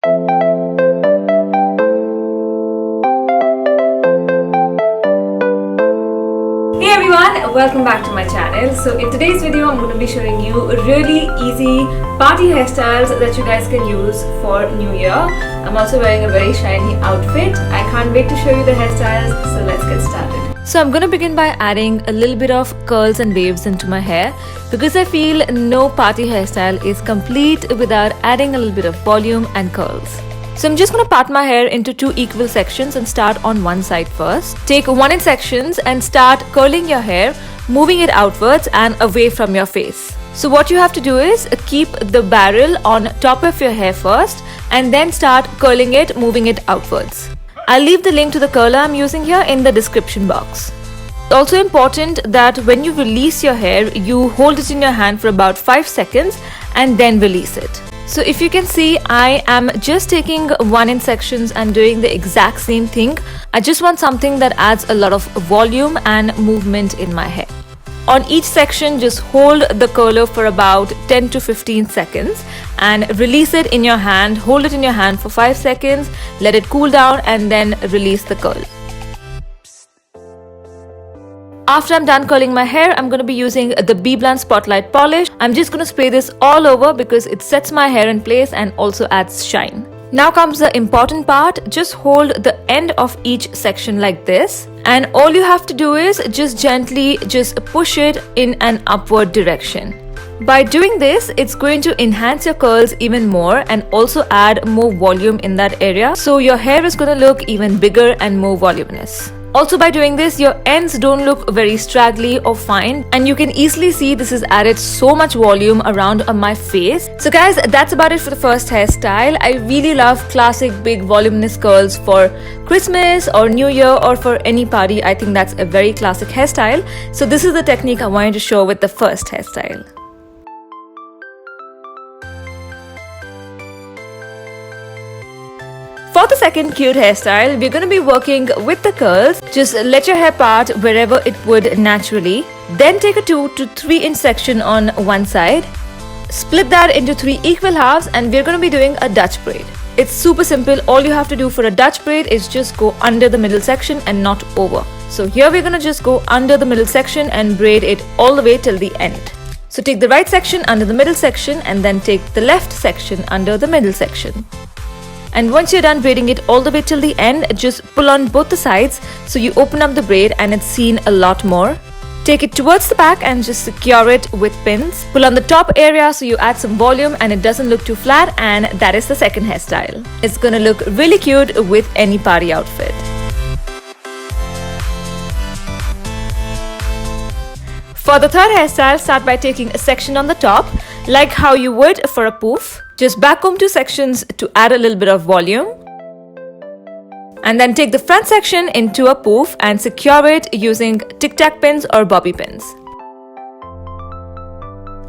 Hey everyone, welcome back to my channel. So in today's video I'm going to be showing you really easy party hairstyles that you guys can use for New Year. I'm also wearing a very shiny outfit. I can't wait to show you the hairstyles, so let's get started. So I'm going to begin by adding a little bit of curls and waves into my hair because I feel no party hairstyle is complete without adding a little bit of volume and curls. So I'm just going to part my hair into two equal sections and start on one side first. Take 1 inch sections and start curling your hair, moving it outwards and away from your face. So what you have to do is keep the barrel on top of your hair first and then start curling it, moving it outwards. I'll leave the link to the curler I'm using here in the description box. It's also important that when you release your hair, you hold it in your hand for about 5 seconds and then release it. So if you can see, I am just taking 1 inch sections and doing the exact same thing. I just want something that adds a lot of volume and movement in my hair. On each section, just hold the curler for about 10 to 15 seconds and release it in your hand. Hold it in your hand for 5 seconds, let it cool down and then release the curl. After I'm done curling my hair, I'm going to be using the Be Blunt Spotlight Polish. I'm just going to spray this all over because it sets my hair in place and also adds shine. Now comes the important part. Just hold the end of each section like this. And all you have to do is just gently push it in an upward direction. By doing this, it's going to enhance your curls even more and also add more volume in that area. So your hair is going to look even bigger and more voluminous. Also by doing this, your ends don't look very straggly or fine, and you can easily see this has added so much volume around my face. So guys, that's about it for the first hairstyle. I really love classic big voluminous curls for Christmas or New Year or for any party. I think that's a very classic hairstyle. So this is the technique I wanted to show with the first hairstyle. For the second cute hairstyle, we're going to be working with the curls. Just let your hair part wherever it would naturally. Then take a 2 to 3 inch section on one side. Split that into 3 equal halves and we're going to be doing a Dutch braid. It's super simple. All you have to do for a Dutch braid is just go under the middle section and not over. So here we're going to just go under the middle section and braid it all the way till the end. So take the right section under the middle section and then take the left section under the middle section. And once you're done braiding it all the way till the end, just pull on both the sides so you open up the braid and it's seen a lot more. Take it towards the back and just secure it with pins. Pull on the top area so you add some volume and it doesn't look too flat, and that is the second hairstyle. It's gonna look really cute with any party outfit. For the third hairstyle, start by taking a section on the top, like how you would for a poof. Just backcomb 2 sections to add a little bit of volume. And then take the front section into a poof and secure it using tic-tac pins or bobby pins.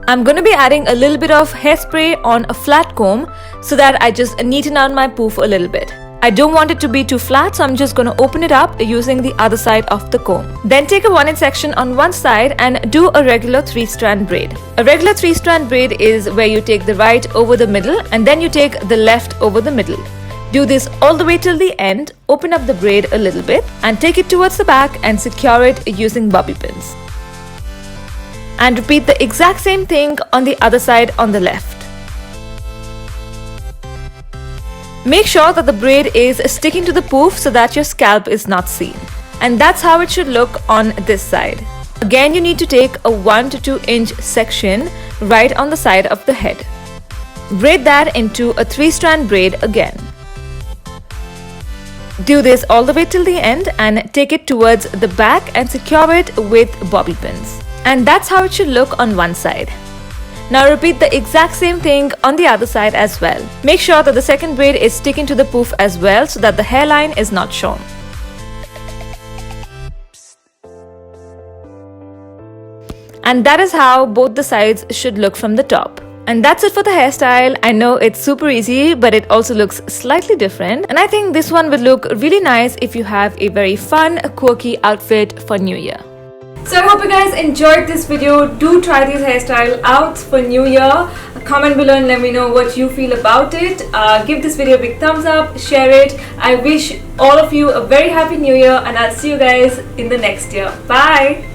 I'm going to be adding a little bit of hairspray on a flat comb so that I just neaten out my poof a little bit. I don't want it to be too flat, so I'm just going to open it up using the other side of the comb. Then take a 1 inch section on one side and do a regular 3-strand braid. A regular 3-strand braid is where you take the right over the middle and then you take the left over the middle. Do this all the way till the end, open up the braid a little bit and take it towards the back and secure it using bobby pins. And repeat the exact same thing on the other side on the left. Make sure that the braid is sticking to the poof so that your scalp is not seen. And that's how it should look on this side. Again, you need to take a 1 to 2 inch section right on the side of the head. Braid that into a 3-strand braid again. Do this all the way till the end and take it towards the back and secure it with bobby pins. And that's how it should look on one side. Now repeat the exact same thing on the other side as well. Make sure that the second braid is sticking to the poof as well so that the hairline is not shown. And that is how both the sides should look from the top. And that's it for the hairstyle. I know it's super easy, but it also looks slightly different. And I think this one would look really nice if you have a very fun, quirky outfit for New Year. So I hope you guys enjoyed this video. Do try this hairstyle out for New Year. Comment below and let me know what you feel about it. Give this video a big thumbs up, share it. I wish all of you a very happy New Year, and I'll see you guys in the next year. Bye.